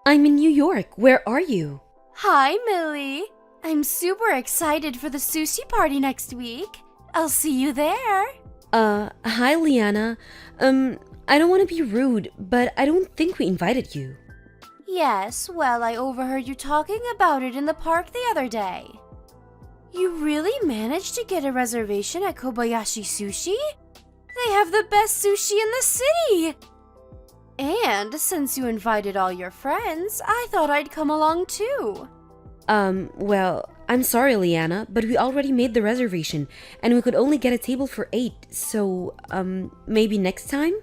I'm in New York. Where are you? Hi, Millie. I'm super excited for the sushi party next week. I'll see you there. Hi, Liana. I don't want to be rude, but I don't think we invited you. Yes, well, I overheard you talking about it in the park the other day. You really managed to get a reservation at Kobayashi Sushi? They have the best sushi in the city! And since you invited all your friends, I thought I'd come along too. Well, I'm sorry, Liana, but we already made the reservation, and we could only get a table for 8, so, maybe next time?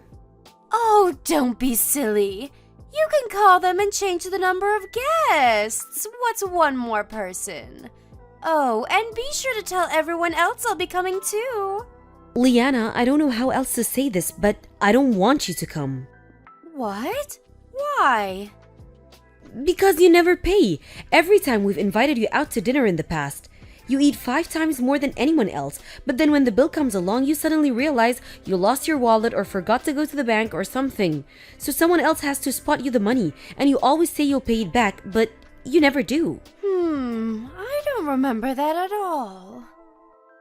Oh, don't be silly. You can call them and change the number of guests. What's one more person? Oh, and be sure to tell everyone else I'll be coming too. Liana, I don't know how else to say this, but I don't want you to come. What? Why? Because you never pay. Every time we've invited you out to dinner in the past, you eat 5 times more than anyone else, but then when the bill comes along, you suddenly realize you lost your wallet or forgot to go to the bank or something. So someone else has to spot you the money, and you always say you'll pay it back, but you never do. I don't remember that at all.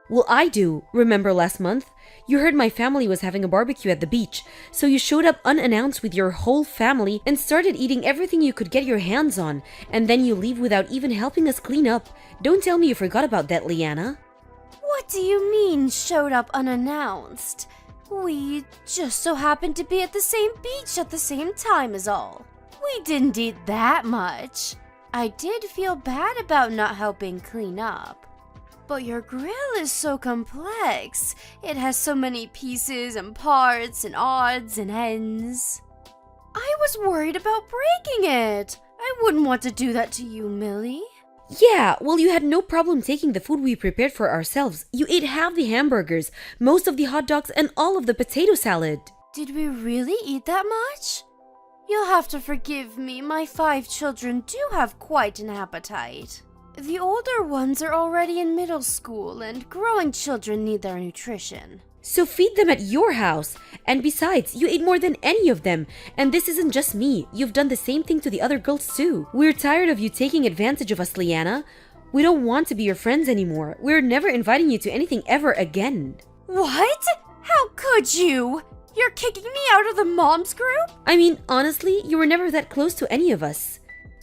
Well, I do. Remember last month? You heard my family was having a barbecue at the beach, so you showed up unannounced with your whole family and started eating everything you could get your hands on, and then you leave without even helping us clean up. Don't tell me you forgot about that, Liana. What do you mean, showed up unannounced? We just so happened to be at the same beach at the same time is all. We didn't eat that much. I did feel bad about not helping clean up. But your grill is so complex. It has so many pieces and parts and odds and ends. I was worried about breaking it. I wouldn't want to do that to you, Millie. Yeah, well, you had no problem taking the food we prepared for ourselves. You ate half the hamburgers, most of the hot dogs, and all of the potato salad. Did we really eat that much? You'll have to forgive me. My 5 children do have quite an appetite. The older ones are already in middle school, and growing children need their nutrition. So feed them at your house. And besides, you ate more than any of them. And this isn't just me. You've done the same thing to the other girls too. We're tired of you taking advantage of us, Liana. We don't want to be your friends anymore. We're never inviting you to anything ever again. What? How could you? You're kicking me out of the moms group? I mean, honestly, you were never that close to any of us.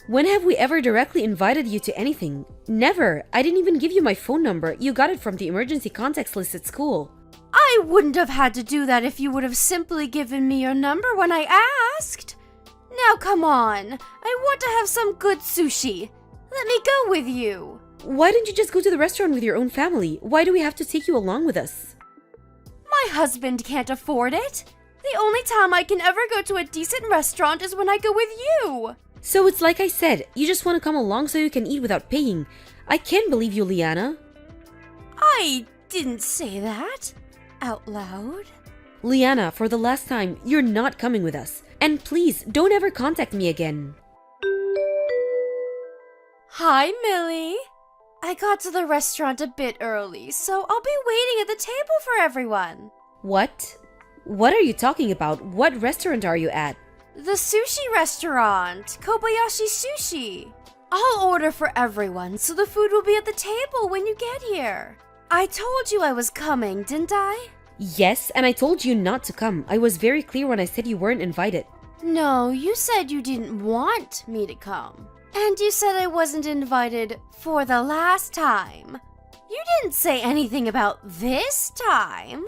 When have we ever directly invited you to anything? Never. I didn't even give you my phone number. You got it from the emergency contacts list at school. I wouldn't have had to do that if you would have simply given me your number when I asked. Now come on. I want to have some good sushi. Let me go with you. Why don't you just go to the restaurant with your own family? Why do we have to take you along with us? My husband can't afford it. The only time I can ever go to a decent restaurant is when I go with you. So it's like I said, you just want to come along so you can eat without paying. I can't believe you, Liana. I didn't say that out loud. Liana, for the last time, you're not coming with us. And please, don't ever contact me again. Hi, Millie. I got to the restaurant a bit early, so I'll be waiting at the table for everyone. What? What are you talking about? What restaurant are you at? The sushi restaurant, Kobayashi Sushi. I'll order for everyone, so the food will be at the table when you get here. I told you I was coming, didn't I? Yes, and I told you not to come. I was very clear when I said you weren't invited. No, you said you didn't want me to come. And you said I wasn't invited for the last time. You didn't say anything about this time.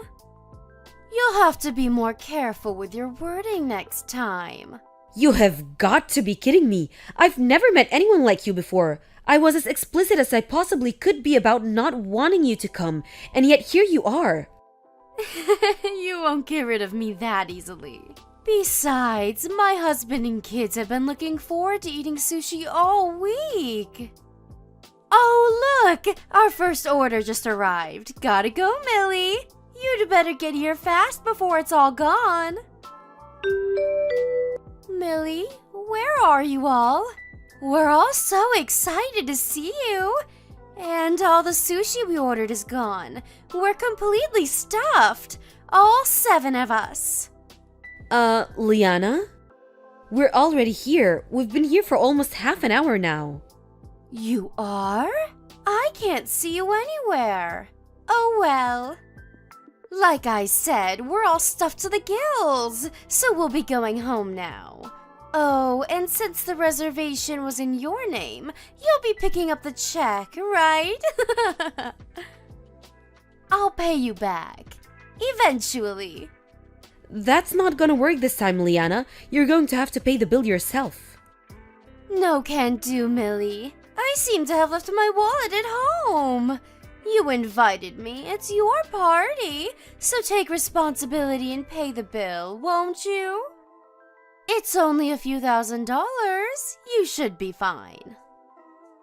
You'll have to be more careful with your wording next time. You have got to be kidding me. I've never met anyone like you before. I was as explicit as I possibly could be about not wanting you to come, and yet here you are. You won't get rid of me that easily. Besides, my husband and kids have been looking forward to eating sushi all week. Oh, look! Our first order just arrived. Gotta go, Millie. You'd better get here fast before it's all gone. Millie, where are you all? We're all so excited to see you. And all the sushi we ordered is gone. We're completely stuffed. All 7 of us. Liana? We're already here. We've been here for almost half an hour now. You are? I can't see you anywhere. Oh well. Like I said, we're all stuffed to the gills, so we'll be going home now. Oh, and since the reservation was in your name, you'll be picking up the check, right? I'll pay you back. Eventually. That's not gonna work this time, Liana. You're going to have to pay the bill yourself. No can do, Millie. I seem to have left my wallet at home. You invited me. It's your party. So take responsibility and pay the bill, won't you? It's only a few $1,000s. You should be fine.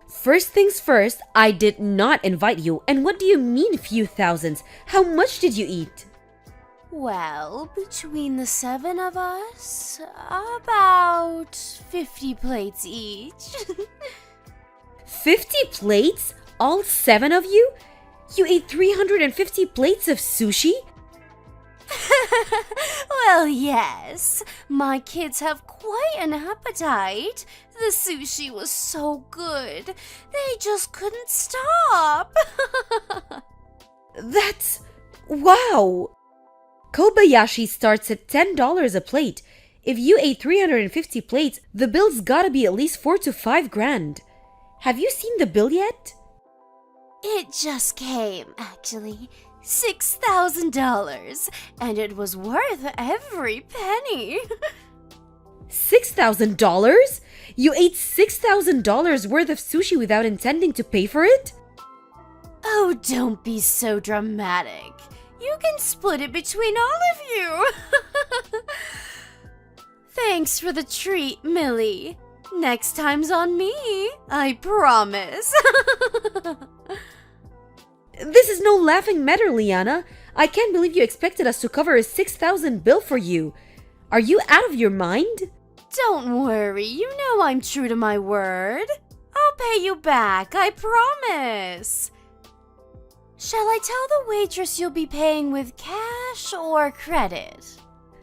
First things first, I did not invite you. And what do you mean few thousands? How much did you eat? Well, between the 7 of us, about 50 plates each. 50 plates? All 7 of you? You ate 350 plates of sushi? Well, yes. My kids have quite an appetite. The sushi was so good. They just couldn't stop. That's... wow! Kobayashi starts at $10 a plate. If you ate 350 plates, the bill's gotta be at least 4 to 5 grand. Have you seen the bill yet? It just came, actually. $6,000, and it was worth every penny. $6,000? You ate $6,000 worth of sushi without intending to pay for it? Oh, don't be so dramatic. You can split it between all of you. Thanks for the treat, Millie. Next time's on me, I promise. This is no laughing matter, Liana. I can't believe you expected us to cover a $6,000 bill for you. Are you out of your mind? Don't worry, you know I'm true to my word. I'll pay you back, I promise. Shall I tell the waitress you'll be paying with cash or credit?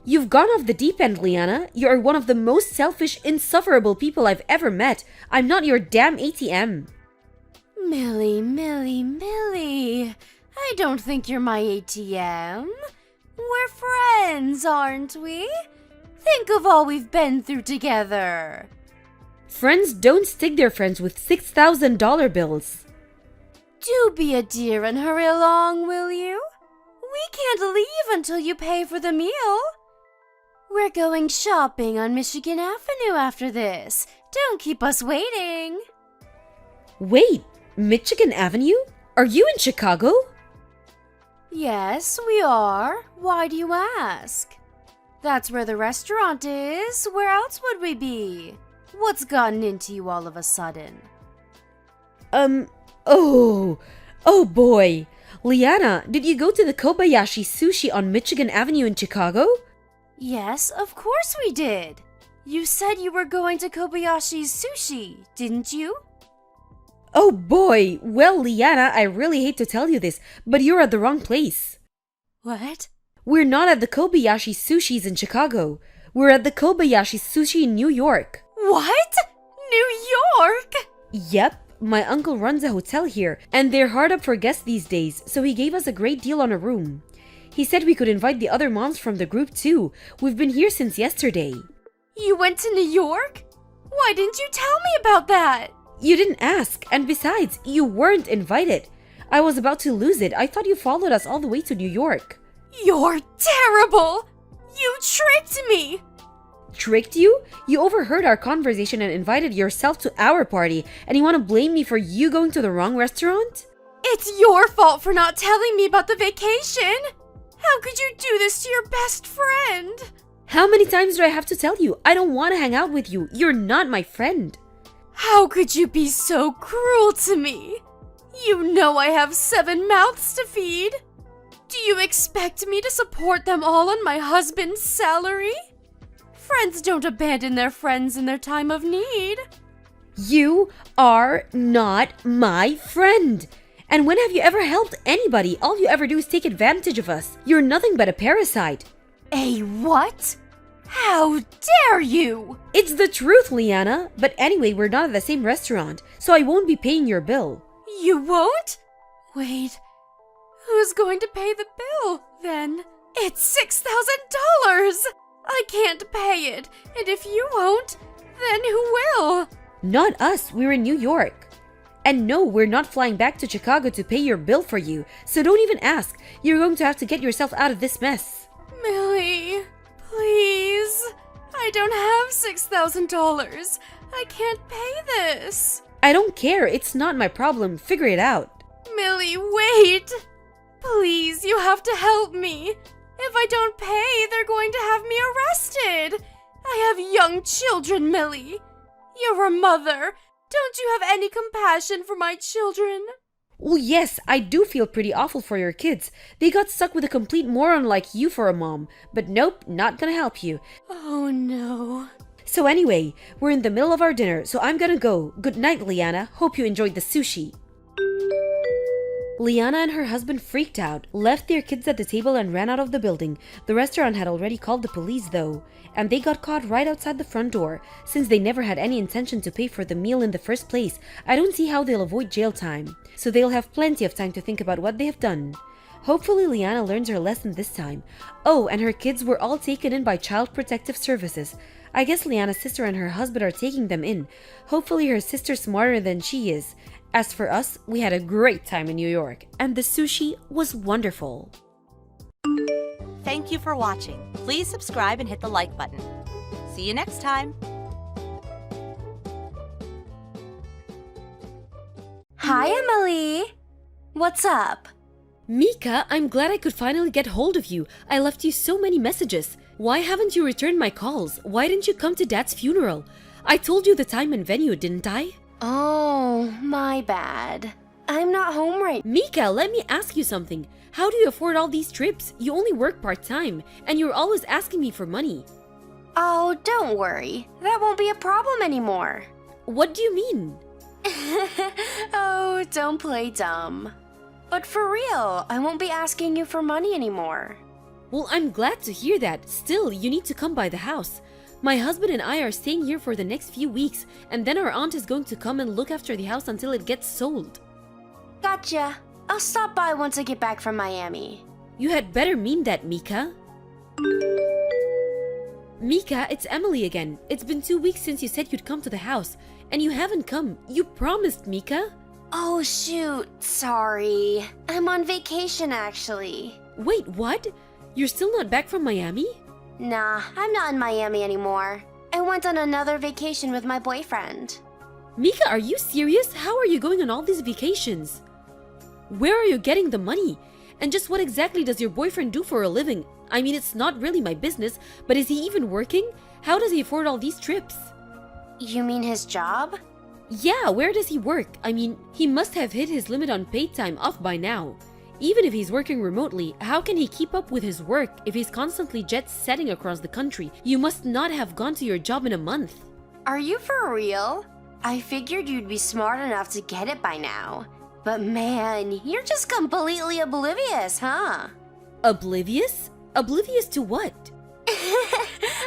You've gone off the deep end, Liana. You are one of the most selfish, insufferable people I've ever met. I'm not your damn ATM. Millie. I don't think you're my ATM. We're friends, aren't we? Think of all we've been through together. Friends don't stick their friends with $6,000 bills. Do be a dear and hurry along, will you? We can't leave until you pay for the meal. We're going shopping on Michigan Avenue after this. Don't keep us waiting. Wait, Michigan Avenue? Are you in Chicago? Yes, we are. Why do you ask? That's where the restaurant is. Where else would we be? What's gotten into you all of a sudden? Oh boy. Liana, did you go to the Kobayashi Sushi on Michigan Avenue in Chicago? Yes, of course we did. You said you were going to Kobayashi's Sushi, didn't you? Oh boy. Well, Liana, I really hate to tell you this, but you're at the wrong place. What? We're not at the Kobayashi Sushis in Chicago. We're at the Kobayashi Sushi in New York. What? New York? Yep. My uncle runs a hotel here, and they're hard up for guests these days, so he gave us a great deal on a room. He said we could invite the other moms from the group too. We've been here since yesterday. You went to New York? Why didn't you tell me about that? You didn't ask, and besides, you weren't invited. I was about to lose it. I thought you followed us all the way to New York. You're terrible! You tricked me! Tricked you? You overheard our conversation and invited yourself to our party, and you want to blame me for you going to the wrong restaurant? It's your fault for not telling me about the vacation! How could you do this to your best friend? How many times do I have to tell you? I don't want to hang out with you. You're not my friend. How could you be so cruel to me? You know I have 7 mouths to feed. Do you expect me to support them all on my husband's salary? Friends don't abandon their friends in their time of need. You are not my friend. And when have you ever helped anybody? All you ever do is take advantage of us. You're nothing but a parasite. A what? How dare you! It's the truth, Liana. But anyway, we're not at the same restaurant, so I won't be paying your bill. You won't? Wait, who's going to pay the bill, then? It's $6,000! I can't pay it, and if you won't, then who will? Not us, we're in New York. And no, we're not flying back to Chicago to pay your bill for you, so don't even ask. You're going to have to get yourself out of this mess. Millie, please. I don't have $6,000. I can't pay this. I don't care, it's not my problem. Figure it out. Millie, wait. Please, you have to help me. If I don't pay, they're going to have me arrested. I have young children, Millie. You're a mother. Don't you have any compassion for my children? Well, yes, I do feel pretty awful for your kids. They got stuck with a complete moron like you for a mom. But nope, not gonna help you. Oh no. So anyway, we're in the middle of our dinner, so I'm gonna go. Good night, Liana. Hope you enjoyed the sushi. Liana and her husband freaked out, left their kids at the table and ran out of the building. The restaurant had already called the police though, and they got caught right outside the front door. Since they never had any intention to pay for the meal in the first place, I don't see how they'll avoid jail time. So they'll have plenty of time to think about what they have done. Hopefully Liana learns her lesson this time. Oh, and her kids were all taken in by Child Protective Services. I guess Liana's sister and her husband are taking them in. Hopefully her sister's smarter than she is. As for us, we had a great time in New York, and the sushi was wonderful. Thank you for watching. Please subscribe and hit the like button. See you next time. Hi, Emily. What's up? Mika, I'm glad I could finally get hold of you. I left you so many messages. Why haven't you returned my calls? Why didn't you come to Dad's funeral? I told you the time and venue, didn't I? Oh, my bad. I'm not home right now. Mika, let me ask you something. How do you afford all these trips? You only work part-time, and you're always asking me for money. Oh, don't worry. That won't be a problem anymore. What do you mean? Oh, don't play dumb. But for real, I won't be asking you for money anymore. Well, I'm glad to hear that. Still, you need to come by the house. My husband and I are staying here for the next few weeks, and then our aunt is going to come and look after the house until it gets sold. Gotcha. I'll stop by once I get back from Miami. You had better mean that, Mika. Mika, it's Emily again. It's been 2 weeks since you said you'd come to the house, and you haven't come. You promised, Mika. Oh shoot, sorry. I'm on vacation actually. Wait, what? You're still not back from Miami? Nah, I'm not in Miami anymore. I went on another vacation with my boyfriend. Mika, are you serious? How are you going on all these vacations? Where are you getting the money? And just what exactly does your boyfriend do for a living? I mean, it's not really my business, but is he even working? How does he afford all these trips? You mean his job? Yeah, where does he work? I mean, he must have hit his limit on paid time off by now. Even if he's working remotely, how can he keep up with his work if he's constantly jet-setting across the country? You must not have gone to your job in a month. Are you for real? I figured you'd be smart enough to get it by now. But man, you're just completely oblivious, huh? Oblivious? Oblivious to what?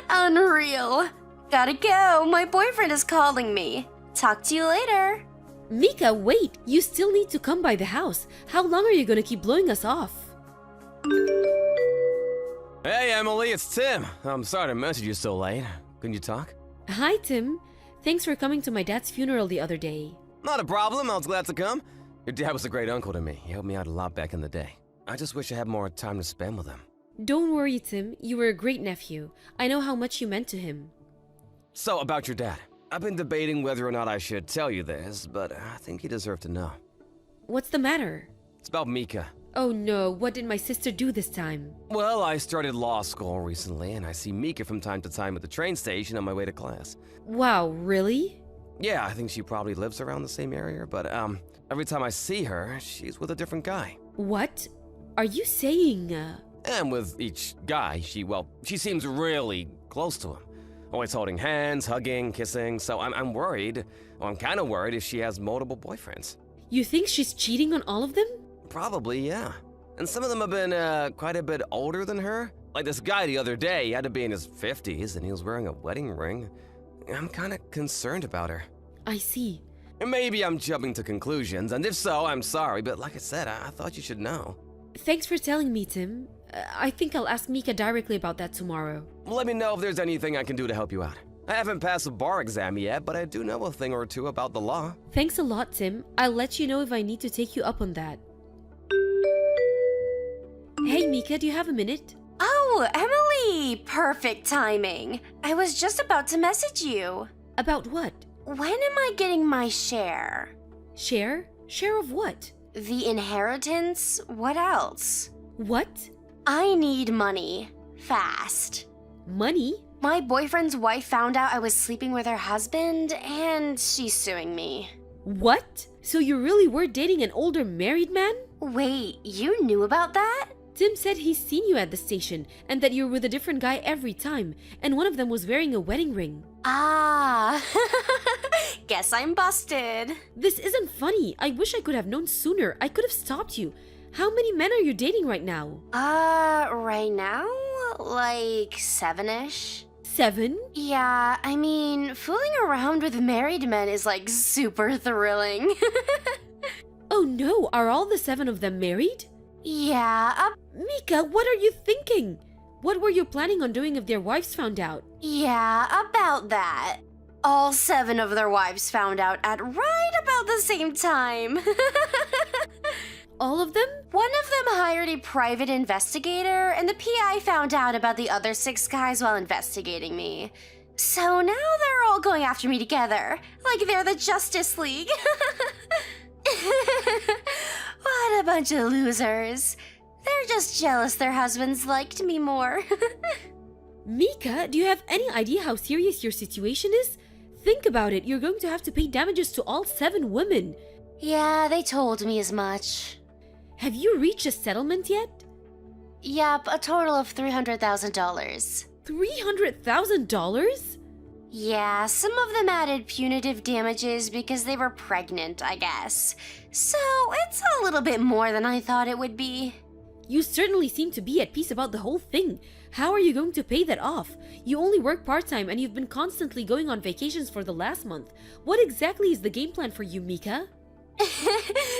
Unreal. Gotta go, my boyfriend is calling me. Talk to you later. Mika, wait! You still need to come by the house. How long are you gonna keep blowing us off? Hey, Emily, it's Tim. I'm sorry to message you so late. Can you talk? Hi, Tim. Thanks for coming to my dad's funeral the other day. Not a problem. I was glad to come. Your dad was a great uncle to me. He helped me out a lot back in the day. I just wish I had more time to spend with him. Don't worry, Tim. You were a great nephew. I know how much you meant to him. So, about your dad. I've been debating whether or not I should tell you this, but I think you deserve to know. What's the matter? It's about Mika. Oh no, what did my sister do this time? Well, I started law school recently, and I see Mika from time to time at the train station on my way to class. Wow, really? Yeah, I think she probably lives around the same area, but every time I see her, she's with a different guy. What? Are you saying, And with each guy, she seems really close to him. Always holding hands, hugging, kissing, so I'm worried, or I'm kind of worried if she has multiple boyfriends. You think she's cheating on all of them? Probably, yeah. And some of them have been quite a bit older than her. Like this guy the other day, he had to be in his 50s and he was wearing a wedding ring. I'm kinda concerned about her. I see. Maybe I'm jumping to conclusions, and if so, I'm sorry, but like I said, I thought you should know. Thanks for telling me, Tim. I think I'll ask Mika directly about that tomorrow. Let me know if there's anything I can do to help you out. I haven't passed a bar exam yet, but I do know a thing or two about the law. Thanks a lot, Tim. I'll let you know if I need to take you up on that. Hey, Mika, do you have a minute? Oh, Emily! Perfect timing. I was just about to message you. About what? When am I getting my share? Share? Share of what? The inheritance? What else? What? I need money. Fast. Money? My boyfriend's wife found out I was sleeping with her husband, and she's suing me. What? So you really were dating an older married man? Wait, you knew about that? Tim said he's seen you at the station and that you're with a different guy every time, and one of them was wearing a wedding ring. Ah, guess I'm busted. This isn't funny. I wish I could have known sooner. I could have stopped you. How many men are you dating right now? Right now? Like 7-ish? 7? Yeah, I mean, fooling around with married men is like super thrilling. Oh no, are all the 7 of them married? Yeah, Mika, what are you thinking? What were you planning on doing if their wives found out? yeah, about that. All 7 of their wives found out at right about the same time. All of them? One of them hired a private investigator, and the PI found out about the other 6 guys while investigating me. So now they're all going after me together, like they're the Justice League. What a bunch of losers. They're just jealous their husbands liked me more. Mika, do you have any idea how serious your situation is? Think about it. You're going to have to pay damages to all 7 women. Yeah, they told me as much. Have you reached a settlement yet? Yep, a total of $300,000. $300,000? Yeah, some of them added punitive damages because they were pregnant, I guess. So it's a little bit more than I thought it would be. You certainly seem to be at peace about the whole thing. How are you going to pay that off? You only work part-time and you've been constantly going on vacations for the last month. What exactly is the game plan for you, Mika?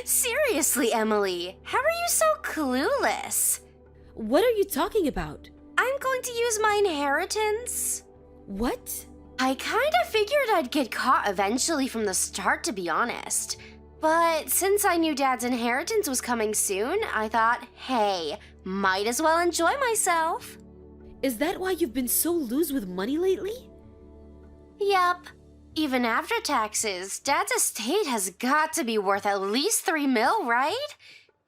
Seriously, Emily, how are you so clueless? What are you talking about? I'm going to use my inheritance. What? I kinda figured I'd get caught eventually from the start, to be honest. But since I knew Dad's inheritance was coming soon, I thought, hey, might as well enjoy myself. Is that why you've been so loose with money lately? Yup. Even after taxes, Dad's estate has got to be worth at least $3 million, right?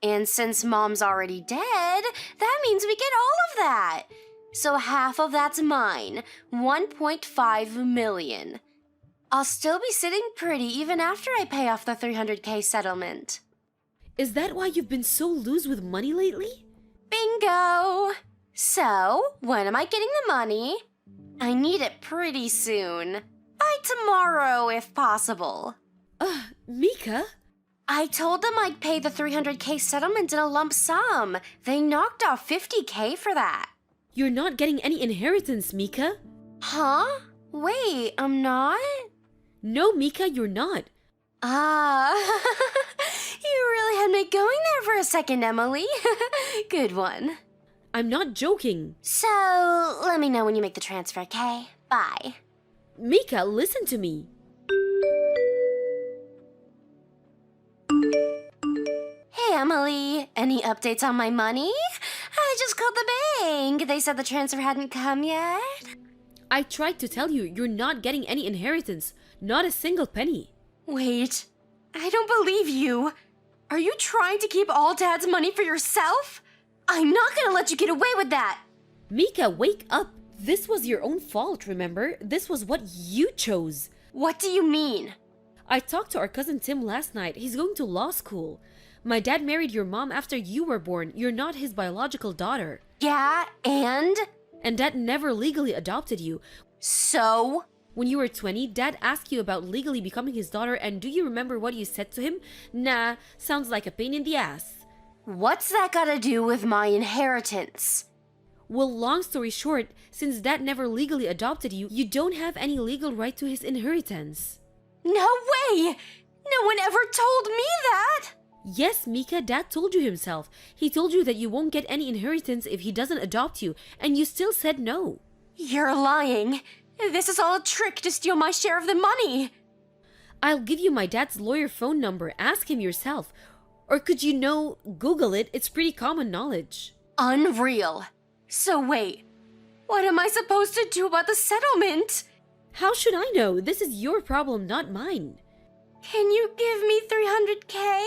And since Mom's already dead, that means we get all of that. So half of that's mine, $1.5 million. I'll still be sitting pretty even after I pay off the $300K settlement. Is that why you've been so loose with money lately? Bingo! So, when am I getting the money? I need it pretty soon. By tomorrow, if possible. Mika? I told them I'd pay the $300K settlement in a lump sum. They knocked off $50K for that. You're not getting any inheritance, Mika. Huh? Wait, I'm not? No, Mika, you're not. Ah, you really had me going there for a second, Emily. Good one. I'm not joking. So, let me know when you make the transfer, okay? Bye. Mika, listen to me. Hey, Emily. Any updates on my money? I just called the bank. They said the transfer hadn't come yet. I tried to tell you, you're not getting any inheritance. Not a single penny. Wait, I don't believe you. Are you trying to keep all Dad's money for yourself? I'm not gonna let you get away with that. Mika, wake up. This was your own fault, remember? This was what you chose. What do you mean? I talked to our cousin Tim last night. He's going to law school. My dad married your mom after you were born. You're not his biological daughter. Yeah, and? And Dad never legally adopted you. So? When you were 20, Dad asked you about legally becoming his daughter, and do you remember what you said to him? Nah, sounds like a pain in the ass. What's that gotta do with my inheritance? Well, long story short, since Dad never legally adopted you, you don't have any legal right to his inheritance. No way! No one ever told me that! Yes, Mika, Dad told you himself. He told you that you won't get any inheritance if he doesn't adopt you, and you still said no. You're lying. This is all a trick to steal my share of the money. I'll give you my dad's lawyer phone number. Ask him yourself. Or could you Google it? It's pretty common knowledge. Unreal. So wait, what am I supposed to do about the settlement? How should I know? This is your problem, not mine. Can you give me $300K?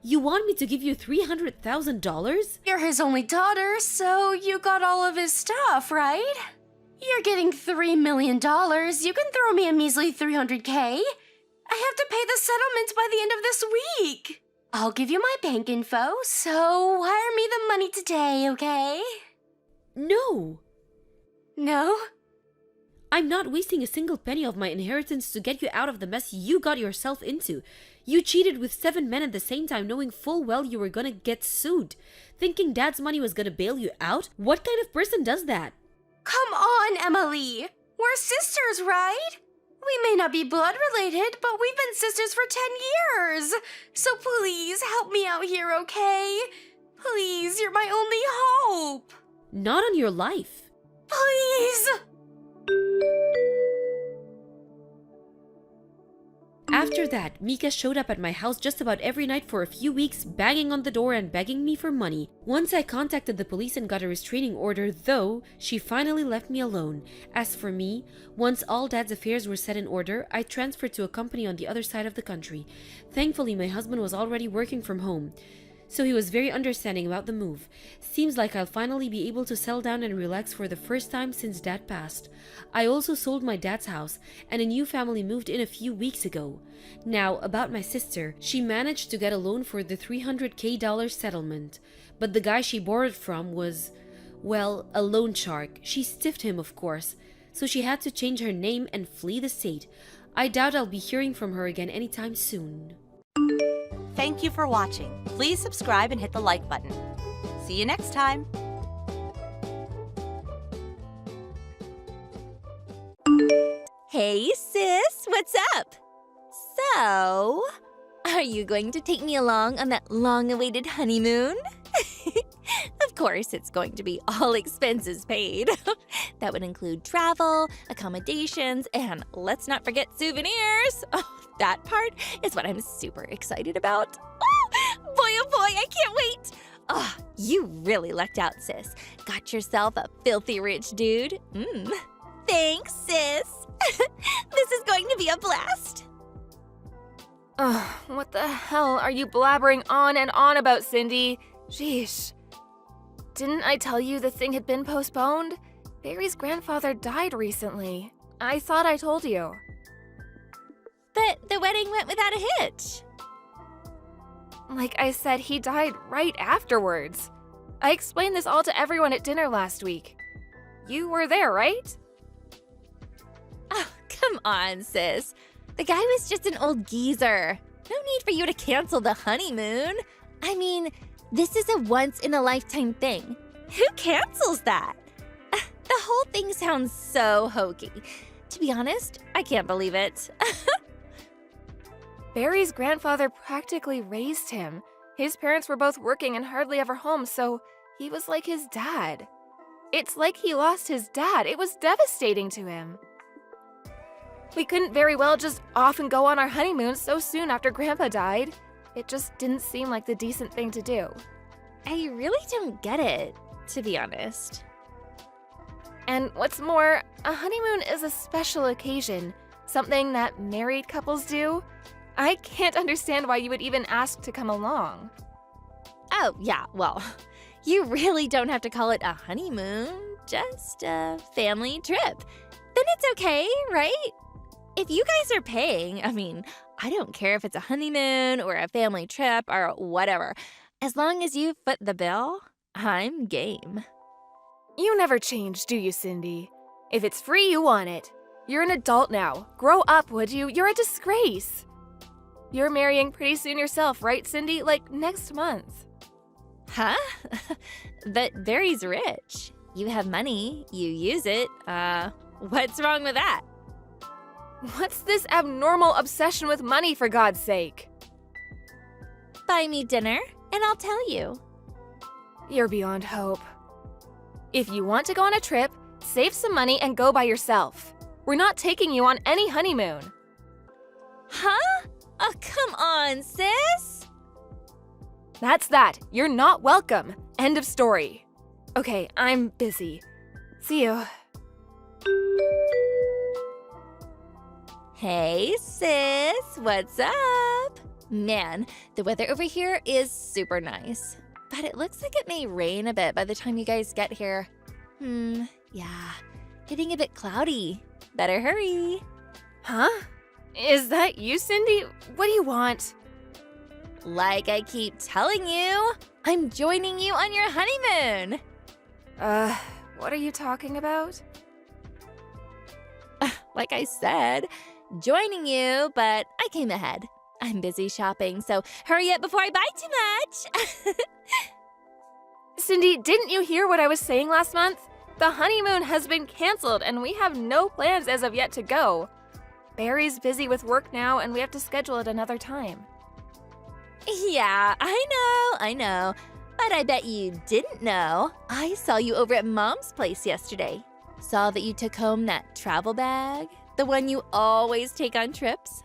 You want me to give you $300,000? You're his only daughter, so you got all of his stuff, right? You're getting $3 million. You can throw me a measly $300K. I have to pay the settlement by the end of this week. I'll give you my bank info, so wire me the money today, okay? No. No? I'm not wasting a single penny of my inheritance to get you out of the mess you got yourself into. You cheated with 7 men at the same time, knowing full well you were gonna get sued. Thinking Dad's money was gonna bail you out? What kind of person does that? Come on, Emily. We're sisters, right? We may not be blood related, but we've been sisters for 10 years. So please help me out here, okay? Please, you're my only hope. Not on your life. Please. After that, Mika showed up at my house just about every night for a few weeks, banging on the door and begging me for money. Once I contacted the police and got a restraining order, though, she finally left me alone. As for me, once all Dad's affairs were set in order, I transferred to a company on the other side of the country. Thankfully, my husband was already working from home, so he was very understanding about the move. Seems like I'll finally be able to settle down and relax for the first time since Dad passed. I also sold my dad's house, and a new family moved in a few weeks ago. Now, about my sister, she managed to get a loan for the $300K settlement, but the guy she borrowed from was, well, a loan shark. She stiffed him, of course, so she had to change her name and flee the state. I doubt I'll be hearing from her again anytime soon. Thank you for watching. Please subscribe and hit the like button. See you next time. Hey sis, what's up? So, are you going to take me along on that long-awaited honeymoon? Of course, it's going to be all expenses paid. That would include travel, accommodations, and let's not forget souvenirs. Oh, that part is what I'm super excited about. Oh boy, I can't wait. Oh, you really lucked out, sis. Got yourself a filthy rich dude. Thanks, sis. This is going to be a blast. Ugh, what the hell are you blabbering on and on about, Cindy? Sheesh. Didn't I tell you the thing had been postponed? Barry's grandfather died recently. I thought I told you. But the wedding went without a hitch. Like I said, he died right afterwards. I explained this all to everyone at dinner last week. You were there, right? Oh, come on, sis. The guy was just an old geezer. No need for you to cancel the honeymoon. I mean, this is a once-in-a-lifetime thing. Who cancels that? The whole thing sounds so hokey. To be honest, I can't believe it. Barry's grandfather practically raised him. His parents were both working and hardly ever home, so he was like his dad. It's like he lost his dad. It was devastating to him. We couldn't very well just off and go on our honeymoon so soon after Grandpa died. It just didn't seem like the decent thing to do. I really don't get it, to be honest. And what's more, a honeymoon is a special occasion, something that married couples do. I can't understand why you would even ask to come along. Oh, yeah, well, you really don't have to call it a honeymoon, just a family trip. Then it's okay, right? If you guys are paying, I mean, I don't care if it's a honeymoon or a family trip or whatever. As long as you foot the bill, I'm game. You never change, do you, Cindy? If it's free, you want it. You're an adult now. Grow up, would you? You're a disgrace. You're marrying pretty soon yourself, right, Cindy? Like next month. Huh? But Barry's rich. You have money, you use it. What's wrong with that? What's this abnormal obsession with money, for God's sake? Buy me dinner, and I'll tell you. You're beyond hope. If you want to go on a trip, save some money and go by yourself. We're not taking you on any honeymoon. Huh? Oh, come on, sis. That's that. You're not welcome. End of story. Okay, I'm busy. See you. Hey, sis, what's up? Man, the weather over here is super nice, but it looks like it may rain a bit by the time you guys get here. Yeah, getting a bit cloudy. Better hurry. Huh? Is that you, Cindy? What do you want? Like I keep telling you, I'm joining you on your honeymoon. What are you talking about? Like I said, joining you, but I came ahead. I'm busy shopping, so hurry up before I buy too much. Cindy, didn't you hear what I was saying last month? The honeymoon has been canceled and we have no plans as of yet to go. Barry's busy with work now and we have to schedule it another time. Yeah, I know. But I bet you didn't know. I saw you over at Mom's place yesterday. Saw that you took home that travel bag, the one you always take on trips.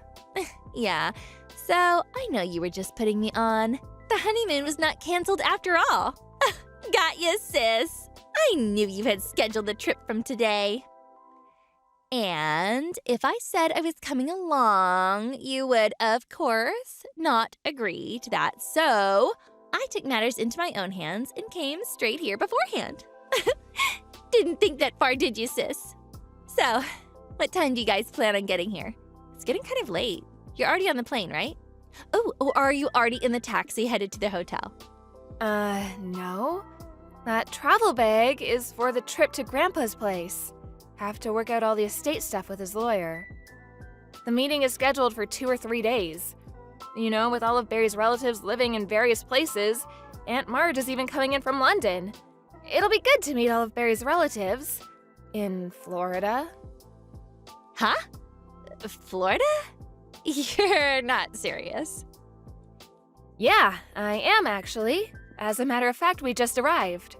Yeah, so I know you were just putting me on. The honeymoon was not canceled after all. Got you, sis. I knew you had scheduled the trip from today. And if I said I was coming along, you would, of course, not agree to that. So I took matters into my own hands and came straight here beforehand. Didn't think that far, did you, sis? So, what time do you guys plan on getting here? It's getting kind of late. You're already on the plane, right? Oh, or are you already in the taxi headed to the hotel? No. That travel bag is for the trip to Grandpa's place. Have to work out all the estate stuff with his lawyer. The meeting is scheduled for 2 or 3 days. You know, with all of Barry's relatives living in various places, Aunt Marge is even coming in from London. It'll be good to meet all of Barry's relatives. In Florida. Huh? Florida? You're not serious. Yeah, I am actually. As a matter of fact, we just arrived.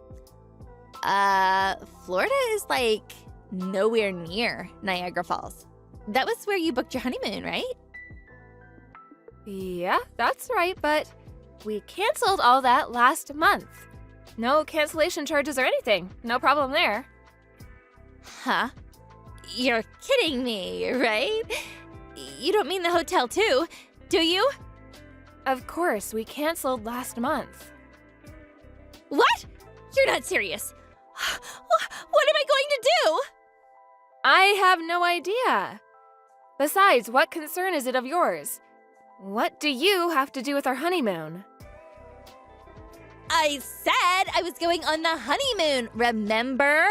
Florida is like nowhere near Niagara Falls. That was where you booked your honeymoon, right? Yeah, that's right, but we canceled all that last month. No cancellation charges or anything. No problem there. Huh? You're kidding me, right? You don't mean the hotel too, do you? Of course, we canceled last month. What? You're not serious. What am I going to do? I have no idea. Besides, what concern is it of yours? What do you have to do with our honeymoon? I said I was going on the honeymoon, remember?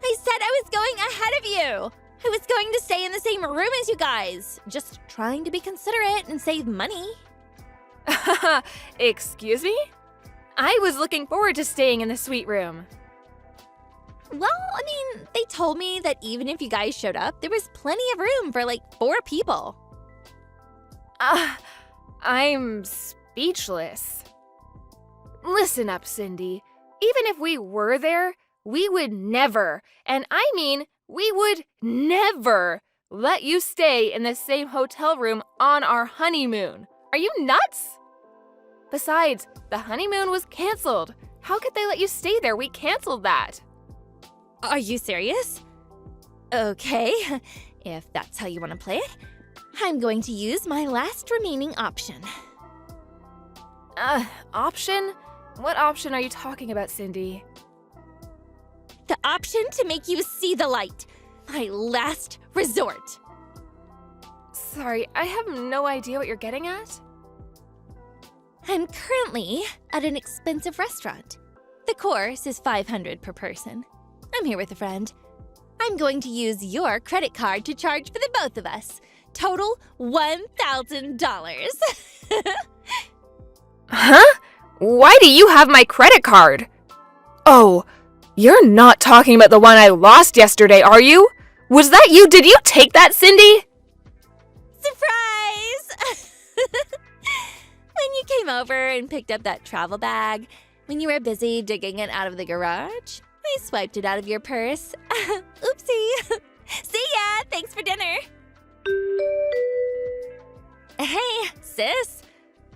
I said I was going ahead of you. I was going to stay in the same room as you guys. Just trying to be considerate and save money. Excuse me? I was looking forward to staying in the suite room. Well, I mean, they told me that even if you guys showed up, there was plenty of room for like 4 people. I'm speechless. Listen up, Cindy. Even if we were there, we would never, and I mean we would never, let you stay in the same hotel room on our honeymoon. Are you nuts? Besides, the honeymoon was canceled. How could they let you stay there? We canceled that. Are you serious? Okay, if that's how you want to play it, I'm going to use my last remaining option. Option? What option are you talking about, Cindy? The option to make you see the light. My last resort. Sorry, I have no idea what you're getting at. I'm currently at an expensive restaurant. The course is $500 per person. I'm here with a friend. I'm going to use your credit card to charge for the both of us. Total $1,000. Huh? Why do you have my credit card? Oh, You're not talking about the one I lost yesterday, are you? Was that you? Did you take that, Cindy? Surprise! When you came over and picked up that travel bag, when you were busy digging it out of the garage, I swiped it out of your purse. Oopsie. See ya! Thanks for dinner. Hey, sis.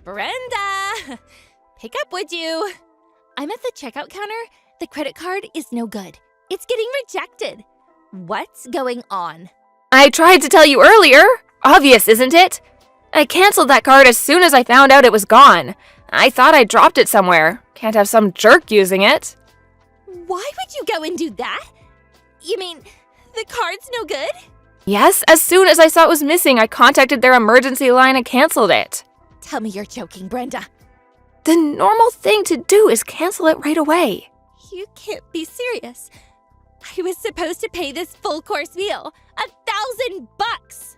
Brenda! Pick up, would you? I'm at the checkout counter. The credit card is no good. It's getting rejected. What's going on? I tried to tell you earlier. Obvious, isn't it? I canceled that card as soon as I found out it was gone. I thought I dropped it somewhere. Can't have some jerk using it. Why would you go and do that? You mean, the card's no good? Yes, as soon as I saw it was missing, I contacted their emergency line and canceled it. Tell me you're joking, Brenda. The normal thing to do is cancel it right away. You can't be serious. I was supposed to pay this full course meal. $1,000 bucks.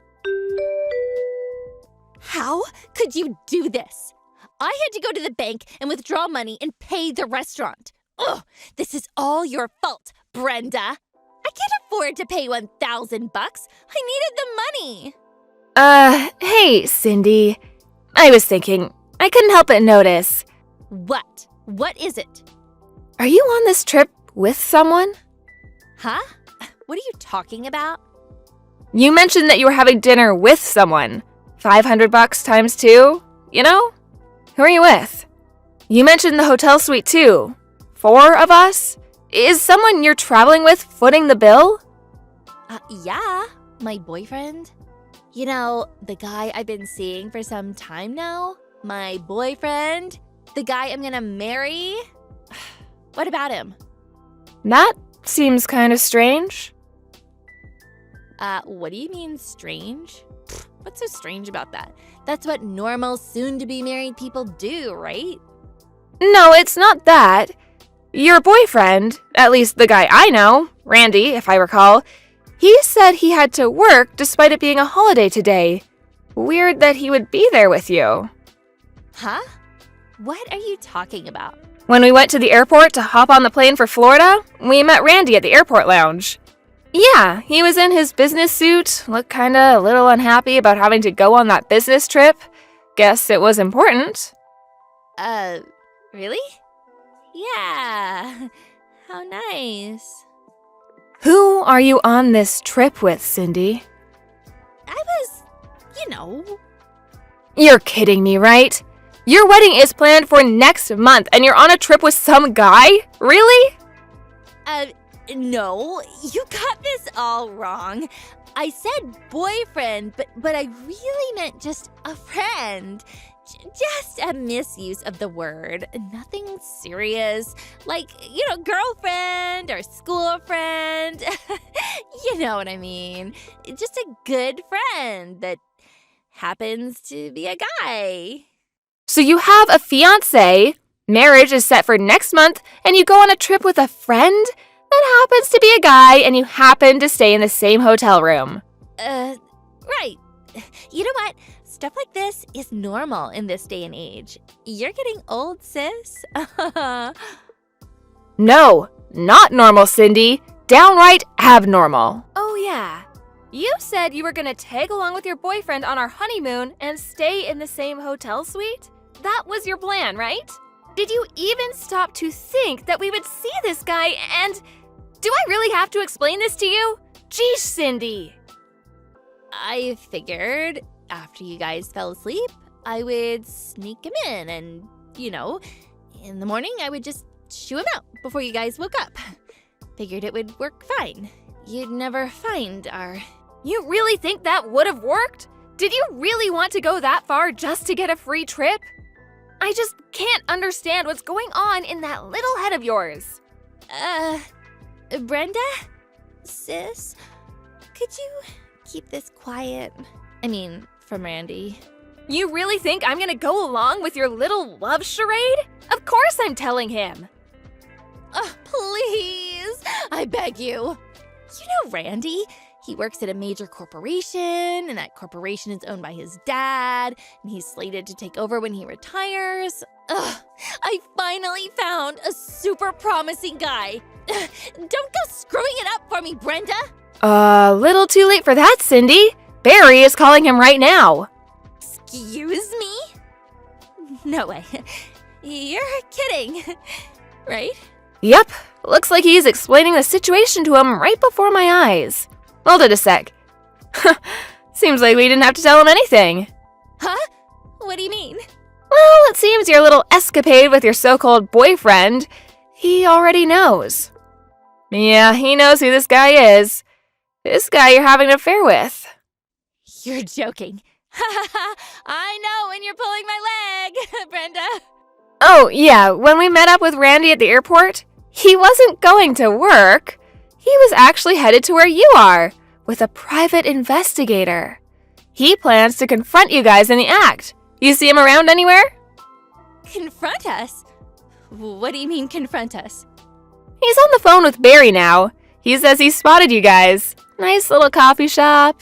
How could you do this? I had to go to the bank and withdraw money and pay the restaurant. Ugh, this is all your fault, Brenda. I can't afford to pay $1,000 bucks. I needed the money. Hey, Cindy. I was thinking, I couldn't help but notice. What? What is it? Are you on this trip with someone? Huh? What are you talking about? You mentioned that you were having dinner with someone. $500 times 2, you know? Who are you with? You mentioned the hotel suite too. 4 of us? Is someone you're traveling with footing the bill? Yeah, my boyfriend. You know, the guy I've been seeing for some time now? My boyfriend? The guy I'm gonna marry? What about him? That seems kind of strange. What do you mean strange? What's so strange about that? That's what normal, soon-to-be married people do, right? No, it's not that. Your boyfriend, at least the guy I know, Randy, if I recall, he said he had to work despite it being a holiday today. Weird that he would be there with you. Huh? What are you talking about? When we went to the airport to hop on the plane for Florida, we met Randy at the airport lounge. Yeah, he was in his business suit, looked kinda a little unhappy about having to go on that business trip. Guess it was important. Really? Yeah. How nice. Who are you on this trip with, Cindy? I was, you know. You're kidding me, right? Your wedding is planned for next month and you're on a trip with some guy? Really? No, you got this all wrong. I said boyfriend, but I really meant just a friend. Just a misuse of the word. Nothing serious. Like, girlfriend or school friend. You know what I mean. Just a good friend that happens to be a guy. So you have a fiancé, marriage is set for next month, and you go on a trip with a friend that happens to be a guy and you happen to stay in the same hotel room. Right. You know what? Stuff like this is normal in this day and age. You're getting old, sis. No, not normal, Cindy. Downright abnormal. Oh, yeah. You said you were gonna tag along with your boyfriend on our honeymoon and stay in the same hotel suite? That was your plan, right? Did you even stop to think that we would see this guy and... Do I really have to explain this to you? Geesh, Cindy. I figured after you guys fell asleep, I would sneak him in and, in the morning I would just shoo him out before you guys woke up. Figured it would work fine. You'd never find our... You really think that would have worked? Did you really want to go that far just to get a free trip? I just can't understand what's going on in that little head of yours. Brenda? Sis? Could you keep this quiet? I mean, from Randy. You really think I'm gonna go along with your little love charade? Of course I'm telling him. Oh, please! I beg you. You know Randy? He works at a major corporation, and that corporation is owned by his dad, and he's slated to take over when he retires. Ugh, I finally found a super promising guy. Don't go screwing it up for me, Brenda! A little too late for that, Cindy. Barry is calling him right now. Excuse me? No way. You're kidding, right? Yep, looks like he's explaining the situation to him right before my eyes. Hold it a sec. Seems like we didn't have to tell him anything. Huh? What do you mean? Well, it seems your little escapade with your so-called boyfriend, he already knows. Yeah, he knows who this guy is. This guy you're having an affair with. You're joking. I know when you're pulling my leg, Brenda. Oh, yeah, when we met up with Randy at the airport, he wasn't going to work. He was actually headed to where you are, with a private investigator. He plans to confront you guys in the act. You see him around anywhere? Confront us? What do you mean, confront us? He's on the phone with Barry now. He says he spotted you guys. Nice little coffee shop.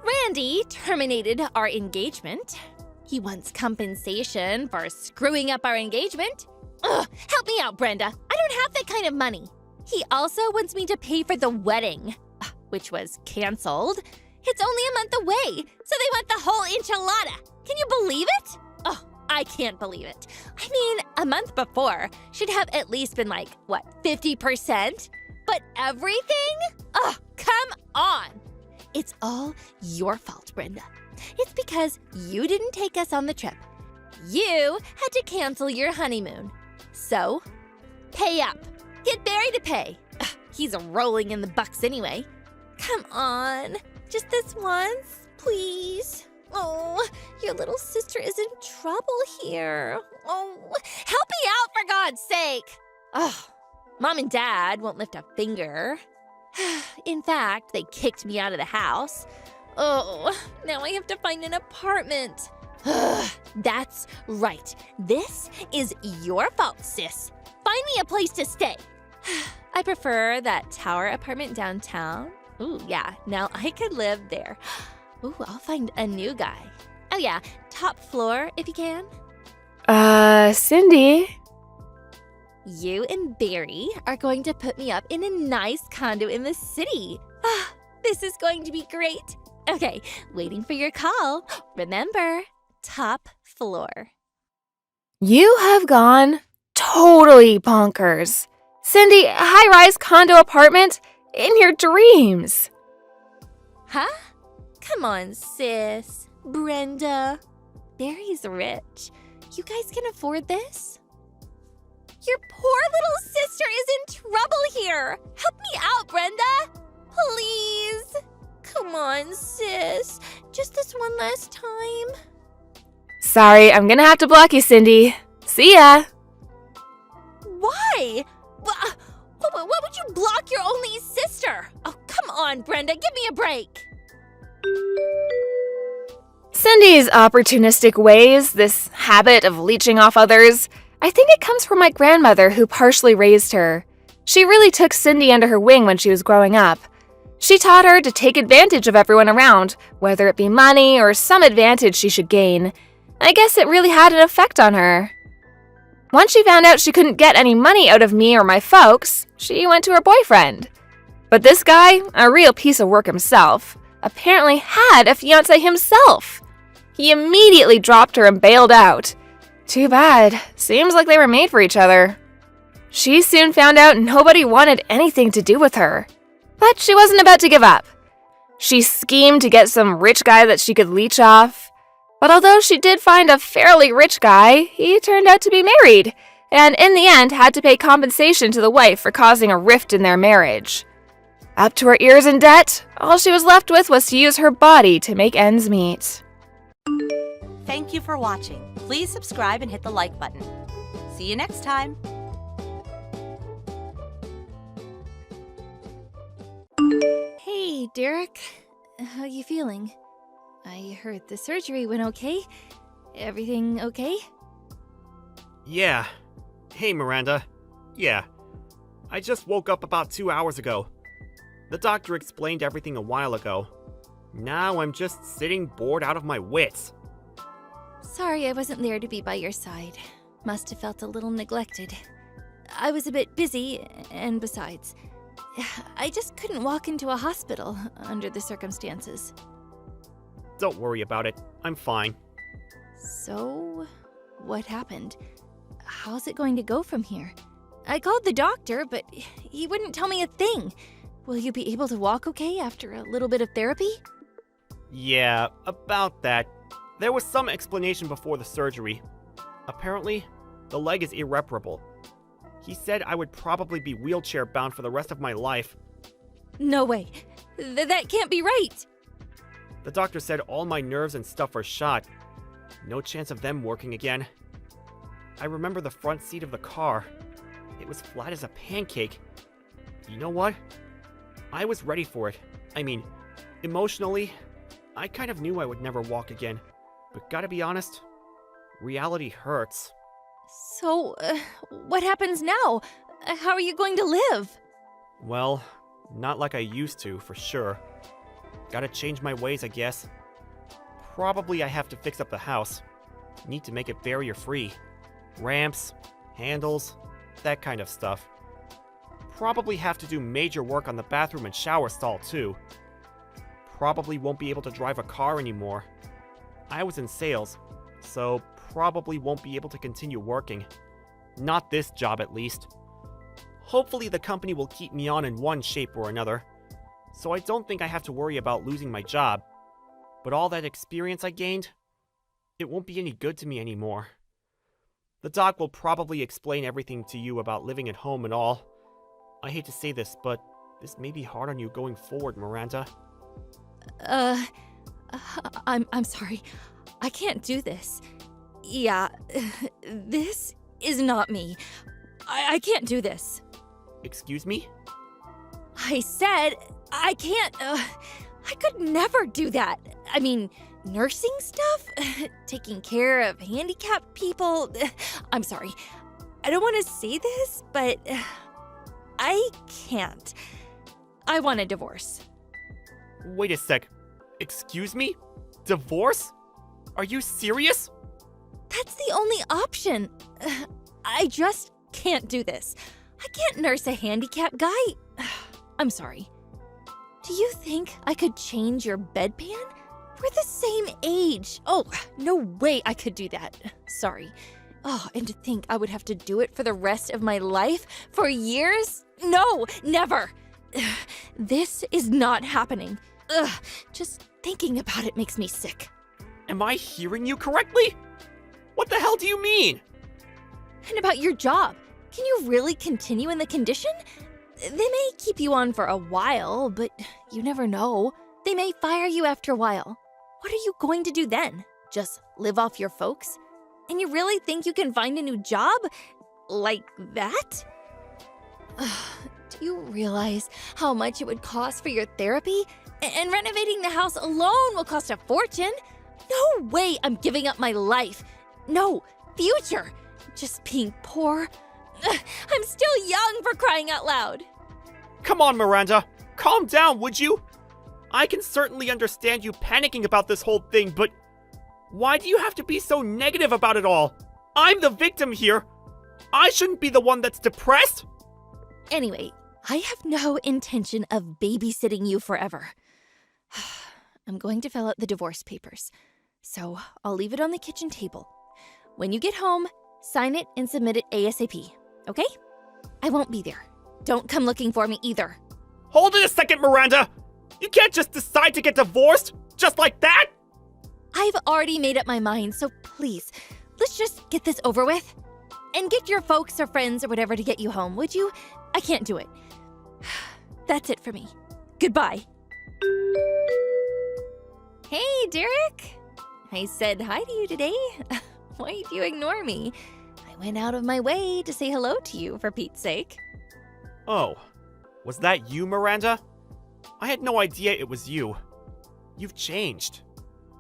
Randy terminated our engagement. He wants compensation for screwing up our engagement. Ugh, help me out, Brenda. I don't have that kind of money. He also wants me to pay for the wedding, which was canceled. It's only a month away, so they want the whole enchilada. Can you believe it? Oh, I can't believe it. I mean, a month before should have at least been like, 50%? But everything? Oh, come on. It's all your fault, Brenda. It's because you didn't take us on the trip. You had to cancel your honeymoon. So, pay up. Get Barry to pay. Ugh, he's rolling in the bucks anyway. Come on. Just this once, please. Oh, your little sister is in trouble here. Oh, help me out for God's sake. Oh, Mom and Dad won't lift a finger. In fact, they kicked me out of the house. Oh, now I have to find an apartment. That's right. This is your fault, sis. Find me a place to stay. I prefer that tower apartment downtown. Ooh, yeah, now I could live there. Ooh, I'll find a new guy. Oh yeah, top floor if you can. Cindy? You and Barry are going to put me up in a nice condo in the city. Ah, this is going to be great. Okay, waiting for your call. Remember, top floor. You have gone totally bonkers. Cindy, high-rise condo apartment in your dreams. Huh? Come on, sis. Brenda. Barry's rich. You guys can afford this? Your poor little sister is in trouble here. Help me out, Brenda. Please. Come on, sis. Just this one last time. Sorry, I'm gonna have to block you, Cindy. See ya. Why? What would you block your only sister? Oh, come on, Brenda. Give me a break. Cindy's opportunistic ways, this habit of leeching off others, I think it comes from my grandmother who partially raised her. She really took Cindy under her wing when she was growing up. She taught her to take advantage of everyone around, whether it be money or some advantage she should gain. I guess it really had an effect on her. Once she found out she couldn't get any money out of me or my folks, she went to her boyfriend. But this guy, a real piece of work himself, apparently had a fiancé himself. He immediately dropped her and bailed out. Too bad. Seems like they were made for each other. She soon found out nobody wanted anything to do with her. But she wasn't about to give up. She schemed to get some rich guy that she could leech off. But although she did find a fairly rich guy, he turned out to be married, and in the end had to pay compensation to the wife for causing a rift in their marriage. Up to her ears in debt, all she was left with was to use her body to make ends meet. Thank you for watching. Please subscribe and hit the like button. See you next time. Hey, Derek. How you feeling? I heard the surgery went okay. Everything okay? Yeah. Hey, Miranda. Yeah. I just woke up about 2 hours ago. The doctor explained everything a while ago. Now I'm just sitting bored out of my wits. Sorry I wasn't there to be by your side. Must have felt a little neglected. I was a bit busy, and besides, I just couldn't walk into a hospital under the circumstances. Don't worry about it. I'm fine. So, what happened? How's it going to go from here? I called the doctor, but he wouldn't tell me a thing. Will you be able to walk okay after a little bit of therapy? Yeah, about that. There was some explanation before the surgery. Apparently, the leg is irreparable. He said I would probably be wheelchair bound for the rest of my life. No way. That can't be right. The doctor said all my nerves and stuff are shot. No chance of them working again. I remember the front seat of the car. It was flat as a pancake. You know what? I was ready for it. I mean, emotionally, I kind of knew I would never walk again. But gotta be honest, reality hurts. So, what happens now? How are you going to live? Well, not like I used to, for sure. Gotta change my ways, I guess. Probably I have to fix up the house. Need to make it barrier-free. Ramps, handles, that kind of stuff. Probably have to do major work on the bathroom and shower stall, too. Probably won't be able to drive a car anymore. I was in sales, so probably won't be able to continue working. Not this job, at least. Hopefully the company will keep me on in one shape or another, so I don't think I have to worry about losing my job. But all that experience I gained, it won't be any good to me anymore. The doc will probably explain everything to you about living at home and all. I hate to say this, but this may be hard on you going forward, Miranda. I'm sorry. I can't do this. Yeah, this is not me. I can't do this. Excuse me? I said I can't. I could never do that. I mean, nursing stuff? Taking care of handicapped people? I'm sorry. I don't want to say this, but I can't. I want a divorce. Wait a sec. Excuse me? Divorce? Are you serious? That's the only option. I just can't do this. I can't nurse a handicapped guy. I'm sorry. Do you think I could change your bedpan? We're the same age. Oh, no way I could do that. Sorry. Oh, and to think I would have to do it for the rest of my life? For years? No, never. This is not happening. Just thinking about it makes me sick. Am I hearing you correctly? What the hell do you mean? And about your job, can you really continue in the condition? They may keep you on for a while, but you never know. They may fire you after a while. What are you going to do then? Just live off your folks? And you really think you can find a new job? Like that? Do you realize how much it would cost for your therapy? And renovating the house alone will cost a fortune. No way I'm giving up my life. No, future. Just being poor. I'm still young, for crying out loud. Come on, Miranda. Calm down, would you? I can certainly understand you panicking about this whole thing, but why do you have to be so negative about it all? I'm the victim here. I shouldn't be the one that's depressed. Anyway, I have no intention of babysitting you forever. I'm going to fill out the divorce papers, so I'll leave it on the kitchen table. When you get home, sign it and submit it ASAP, okay? I won't be there. Don't come looking for me either. Hold it a second, Miranda! You can't just decide to get divorced, just like that! I've already made up my mind, so please, let's just get this over with. And get your folks or friends or whatever to get you home, would you? I can't do it. That's it for me. Goodbye. Hey, Derek. I said hi to you today. Why did you ignore me? I went out of my way to say hello to you, for Pete's sake. Oh, was that you, Miranda? I had no idea it was you. You've changed.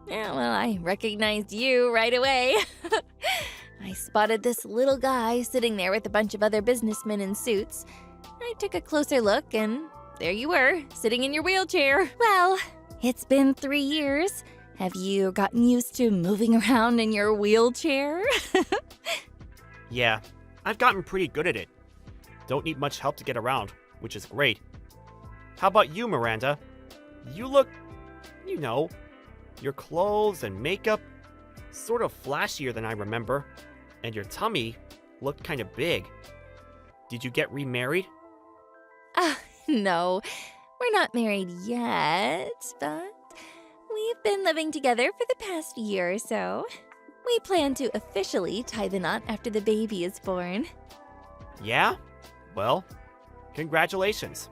Yeah, well, I recognized you right away. I spotted this little guy sitting there with a bunch of other businessmen in suits. I took a closer look, and there you were, sitting in your wheelchair. Well, it's been 3 years. Have you gotten used to moving around in your wheelchair? Yeah, I've gotten pretty good at it. Don't need much help to get around, which is great. How about you, Miranda? You look, your clothes and makeup, sort of flashier than I remember, and your tummy looked kind of big. Did you get remarried? No, we're not married yet, but we've been living together for the past year or so. We plan to officially tie the knot after the baby is born. Yeah? Well, congratulations.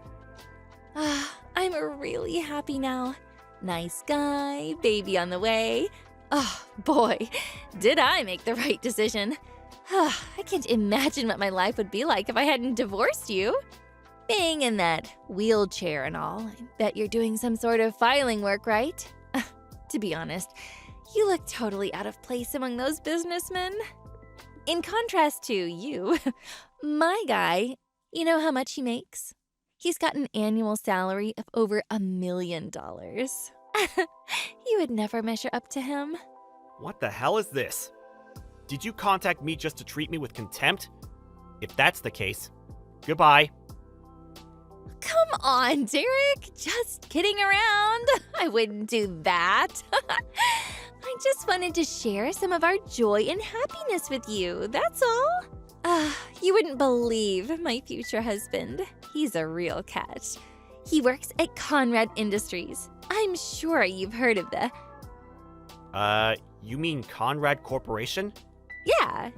I'm really happy now. Nice guy, baby on the way. Oh, boy, did I make the right decision. I can't imagine what my life would be like if I hadn't divorced you. Being in that wheelchair and all, I bet you're doing some sort of filing work, right? To be honest, you look totally out of place among those businessmen. In contrast to you, my guy, you know how much he makes? He's got an annual salary of over $1 million. You would never measure up to him. What the hell is this? Did you contact me just to treat me with contempt? If that's the case, goodbye. Come on, Derek. Just kidding around. I wouldn't do that. I just wanted to share some of our joy and happiness with you, that's all. You wouldn't believe my future husband. He's a real catch. He works at Conrad Industries. I'm sure you've heard of the... You mean Conrad Corporation? Yeah,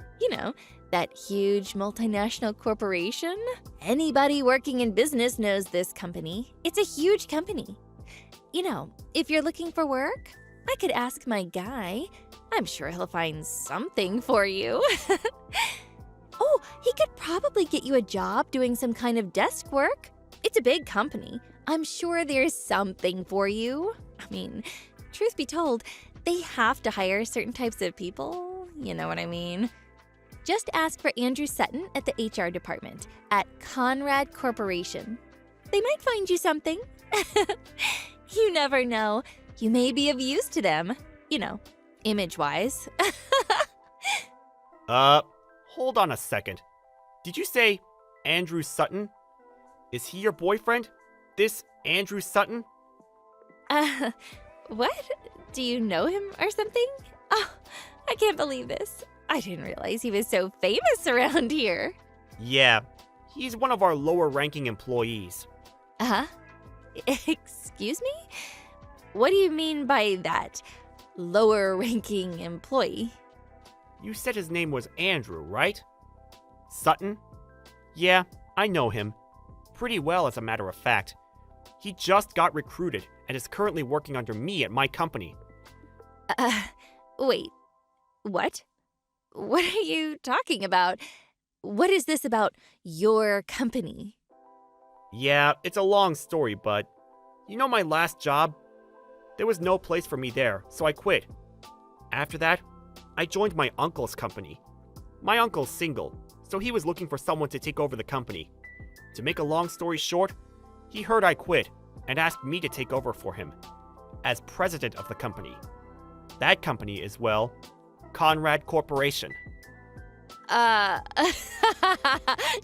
that huge multinational corporation. Anybody working in business knows this company. It's a huge company. If you're looking for work, I could ask my guy. I'm sure he'll find something for you. Oh, he could probably get you a job doing some kind of desk work. It's a big company. I'm sure there's something for you. I mean, truth be told, they have to hire certain types of people. You know what I mean? Just ask for Andrew Sutton at the HR department at Conrad Corporation. They might find you something. You never know. You may be of use to them. Image-wise. Hold on a second. Did you say Andrew Sutton? Is he your boyfriend? This Andrew Sutton? What? Do you know him or something? Oh, I can't believe this. I didn't realize he was so famous around here. Yeah, he's one of our lower-ranking employees. Uh-huh. Excuse me? What do you mean by that? Lower-ranking employee? You said his name was Andrew, right? Sutton? Yeah, I know him. Pretty well, as a matter of fact. He just got recruited and is currently working under me at my company. Wait. What? What are you talking about? What is this about your company? Yeah, it's a long story, but my last job? There was no place for me there, so I quit. After that, I joined my uncle's company. My uncle's single, so he was looking for someone to take over the company. To make a long story short, he heard I quit and asked me to take over for him as president of the company. That company is, Conrad Corporation.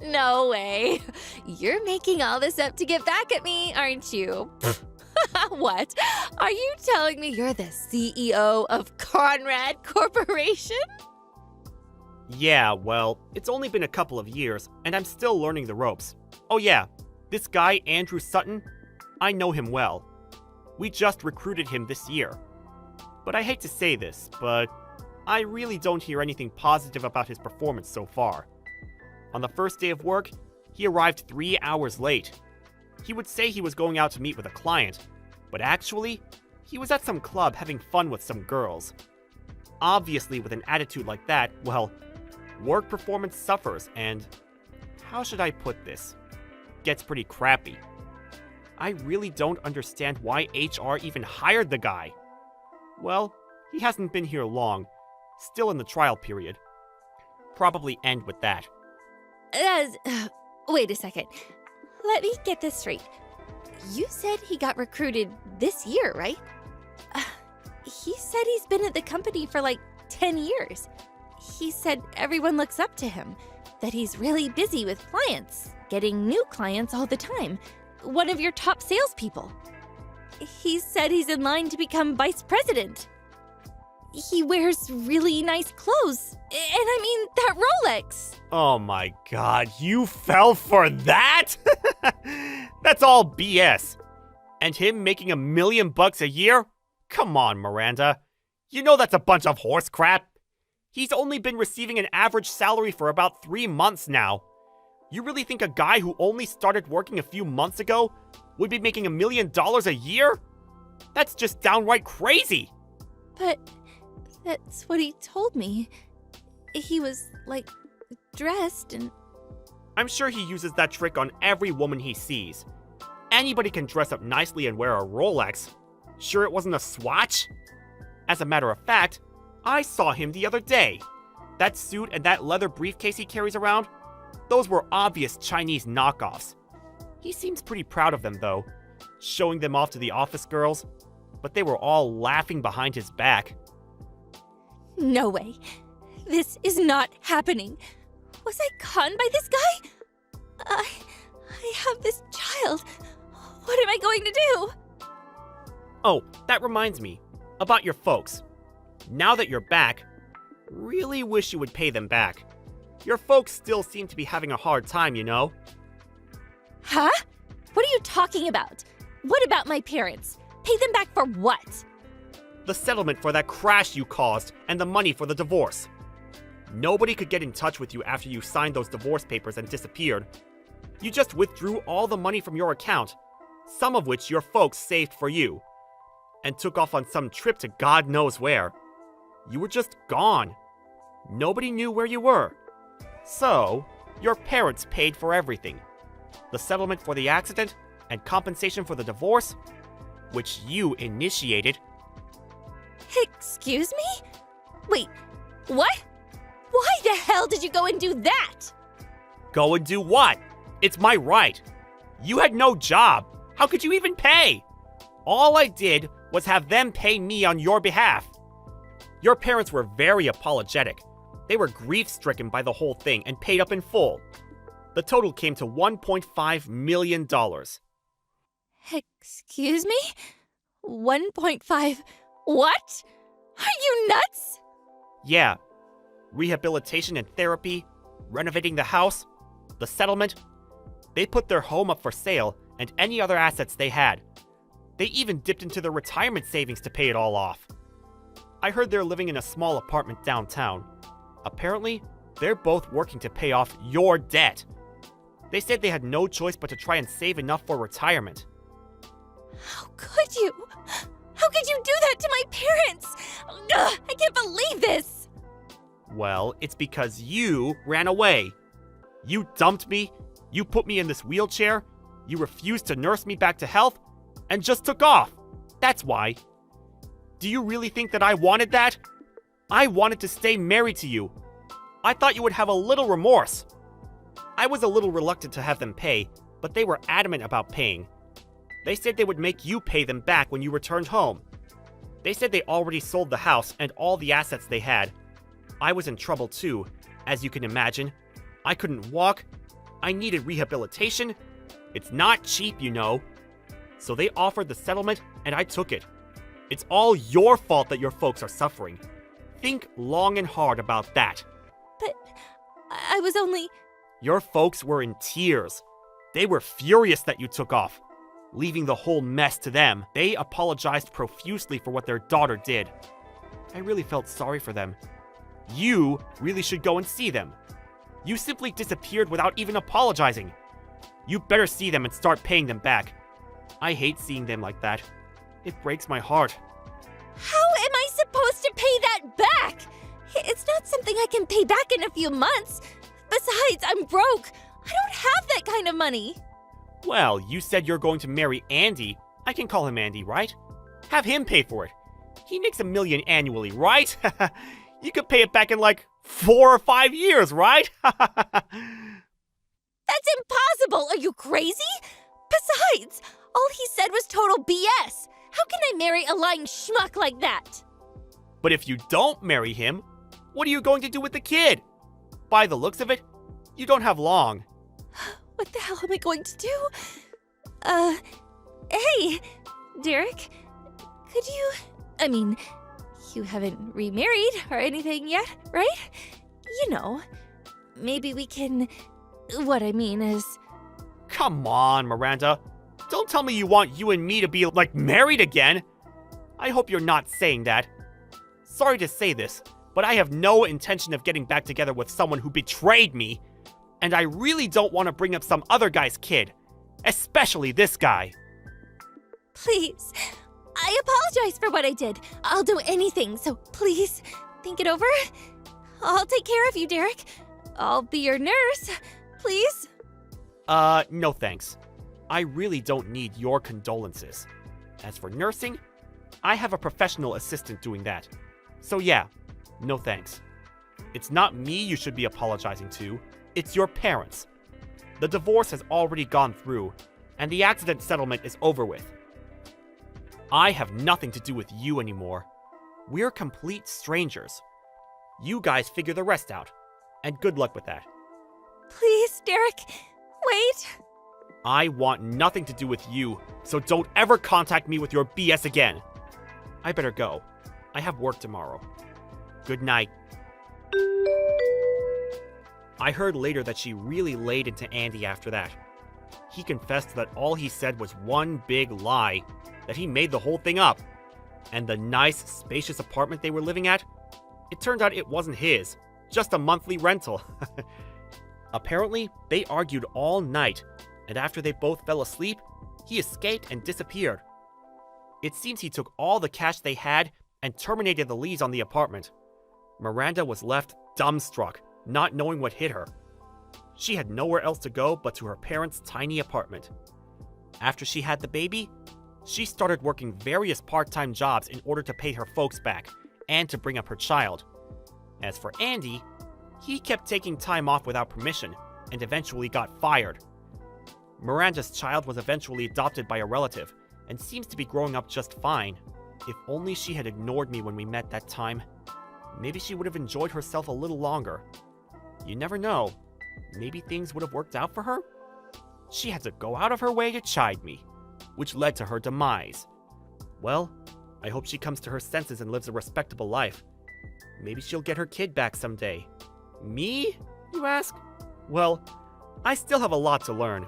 No way. You're making all this up to get back at me, aren't you? What? Are you telling me you're the CEO of Conrad Corporation? Yeah, it's only been a couple of years, and I'm still learning the ropes. Oh yeah, this guy, Andrew Sutton, I know him well. We just recruited him this year. But I hate to say this, but I really don't hear anything positive about his performance so far. On the first day of work, he arrived 3 hours late. He would say he was going out to meet with a client, but actually, he was at some club having fun with some girls. Obviously, with an attitude like that, work performance suffers and, how should I put this, gets pretty crappy. I really don't understand why HR even hired the guy. He hasn't been here long, still in the trial period. Probably end with that. Wait a second. Let me get this straight. You said he got recruited this year, right? He said he's been at the company for 10 years. He said everyone looks up to him, that he's really busy with clients, getting new clients all the time. One of your top salespeople. He said he's in line to become vice president. He wears really nice clothes. And I mean, that Rolex. Oh my god, you fell for that? That's all BS. And him making $1 million a year? Come on, Miranda. You know that's a bunch of horse crap. He's only been receiving an average salary for about 3 months now. You really think a guy who only started working a few months ago would be making $1 million a year? That's just downright crazy. But that's what he told me. He was, like, dressed and... I'm sure he uses that trick on every woman he sees. Anybody can dress up nicely and wear a Rolex. Sure it wasn't a swatch? As a matter of fact, I saw him the other day. That suit and that leather briefcase he carries around, those were obvious Chinese knockoffs. He seems pretty proud of them, though, showing them off to the office girls, but they were all laughing behind his back. No way. This is not happening. Was I conned by this guy? I have this child. What am I going to do? Oh, that reminds me. About your folks. Now that you're back, really wish you would pay them back. Your folks still seem to be having a hard time, you know? Huh? What are you talking about? What about my parents? Pay them back for what? The settlement for that crash you caused and the money for the divorce. Nobody could get in touch with you after you signed those divorce papers and disappeared. You just withdrew all the money from your account, some of which your folks saved for you, and took off on some trip to God knows where. You were just gone. Nobody knew where you were. So, your parents paid for everything. The settlement for the accident and compensation for the divorce, which you initiated. Excuse me? Wait, what? Why the hell did you go and do that? Go and do what? It's my right. You had no job. How could you even pay? All I did was have them pay me on your behalf. Your parents were very apologetic. They were grief-stricken by the whole thing and paid up in full. The total came to $1.5 million. Excuse me? 1.5... What? Are you nuts? Yeah. Rehabilitation and therapy, renovating the house, the settlement. They put their home up for sale and any other assets they had. They even dipped into their retirement savings to pay it all off. I heard they're living in a small apartment downtown. Apparently, they're both working to pay off your debt. They said they had no choice but to try and save enough for retirement. How could you? How could you do that to my parents? Ugh, I can't believe this! Well, it's because you ran away. You dumped me, you put me in this wheelchair, you refused to nurse me back to health, and just took off. That's why. Do you really think that I wanted that? I wanted to stay married to you. I thought you would have a little remorse. I was a little reluctant to have them pay, but they were adamant about paying. They said they would make you pay them back when you returned home. They said they already sold the house and all the assets they had. I was in trouble too, as you can imagine. I couldn't walk. I needed rehabilitation. It's not cheap, you know. So they offered the settlement and I took it. It's all your fault that your folks are suffering. Think long and hard about that. But I was only... Your folks were in tears. They were furious that you took off, leaving the whole mess to them. They apologized profusely for what their daughter did. I really felt sorry for them. You really should go and see them. You simply disappeared without even apologizing. You better see them and start paying them back. I hate seeing them like that. It breaks my heart. How am I supposed to pay that back? It's not something I can pay back in a few months. Besides, I'm broke. I don't have that kind of money. Well, you said you're going to marry Andy. I can call him Andy, right? Have him pay for it. He makes $1 million annually, right? You could pay it back in like 4 or 5 years, right? That's impossible! Are you crazy? Besides, all he said was total BS. How can I marry a lying schmuck like that? But if you don't marry him, What are you going to do with the kid? By the looks of it, you don't have long. What the hell am I going to do? Hey, Derek, could you... I mean, you haven't remarried or anything yet, right? You know, maybe we can... What I mean is... Come on, Miranda. Don't tell me you want you and me to be, like, married again. I hope you're not saying that. Sorry to say this, but I have no intention of getting back together with someone who betrayed me. And I really don't want to bring up some other guy's kid. Especially this guy. Please, I apologize for what I did. I'll do anything, so please, think it over. I'll take care of you, Derek. I'll be your nurse. Please? No thanks. I really don't need your condolences. As for nursing, I have a professional assistant doing that. So yeah, no thanks. It's not me you should be apologizing to, it's your parents. The divorce has already gone through, and the accident settlement is over with. I have nothing to do with you anymore. We're complete strangers. You guys figure the rest out, and good luck with that. Please, Derek, wait. I want nothing to do with you, so don't ever contact me with your BS again. I better go. I have work tomorrow. Good night. I heard later that she really laid into Andy after that. He confessed that all he said was one big lie, that he made the whole thing up. And the nice, spacious apartment they were living at, it turned out it wasn't his, just a monthly rental. Apparently, they argued all night, and after they both fell asleep, he escaped and disappeared. It seems he took all the cash they had and terminated the lease on the apartment. Miranda was left dumbstruck, not knowing what hit her. She had nowhere else to go but to her parents' tiny apartment. After she had the baby, she started working various part-time jobs in order to pay her folks back and to bring up her child. As for Andy, he kept taking time off without permission and eventually got fired. Miranda's child was eventually adopted by a relative and seems to be growing up just fine. If only she had ignored me when we met that time, maybe she would have enjoyed herself a little longer. You never know. Maybe things would have worked out for her? She had to go out of her way to chide me, which led to her demise. Well, I hope she comes to her senses and lives a respectable life. Maybe she'll get her kid back someday. Me, you ask? Well, I still have a lot to learn.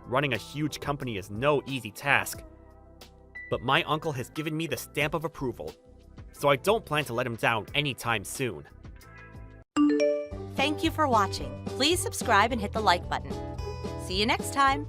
Running a huge company is no easy task. But my uncle has given me the stamp of approval, so I don't plan to let him down anytime soon. Thank you for watching. Please subscribe and hit the like button. See you next time.